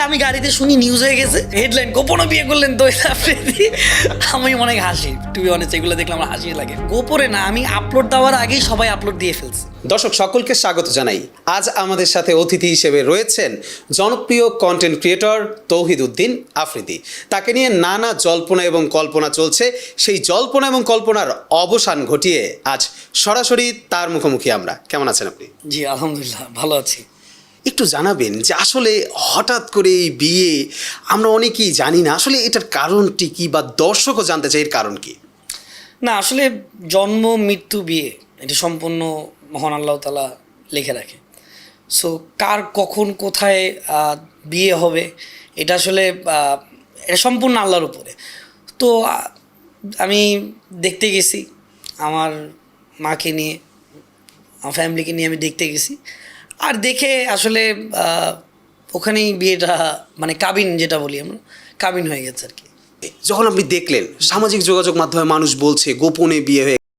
আমি গাড়িতে শুনি নিউজ হয়ে গেছে, হেডলাইন গোপনে বিয়ে করলেন দোয়েল আফ্রিদি। আমি অনেক হাসি, টু বি অনেস্ট, এগুলো দেখলে আমার হাসি লাগে। গোপনে না, আমি আপলোড দেওয়ার আগেই সবাই আপলোড দিয়ে ফেলছে। দর্শক সকলকে স্বাগত জানাই। আজ আমাদের সাথে অতিথি হিসেবে রয়েছেন জনপ্রিয় কন্টেন্ট ক্রিয়েটর তৌহিদ উদ্দিন আফ্রিদি। তাকে নিয়ে নানা জল্পনা এবং কল্পনা চলছে। সেই জল্পনা এবং কল্পনার অবসান ঘটিয়ে আজ সরাসরি তার মুখোমুখি আমরা। কেমন আছেন আপনি? জি আলহামদুলিল্লাহ, ভালো আছি। একটু জানাবেন যে আসলে হঠাৎ করে এই বিয়ে, আমরা অনেকেই জানি না আসলে এটার কারণটি কি, বা দর্শকও জানতে চাই এর কারণ কি। না, আসলে জন্ম মৃত্যু বিয়ে এটা সম্পূর্ণ মহান আল্লাহ তাআলা লিখে রাখে। সো কার কখন কোথায় বিয়ে হবে এটা আসলে এটা সম্পূর্ণ আল্লাহর উপরে। তো আমি দেখতে গেছি আমার মাকে নিয়ে, আমার ফ্যামিলিকে নিয়ে আমি দেখতে গেছি। আর দেখে আসলে ওখানেই বিয়েটা, মানে কাবিন যেটা বলি আমরা, কাবিন হয়ে গেছে আর কি। যখন আপনি দেখলেন সামাজিক যোগাযোগ মাধ্যমে মানুষ বলছে গোপনে বিয়ে হয়ে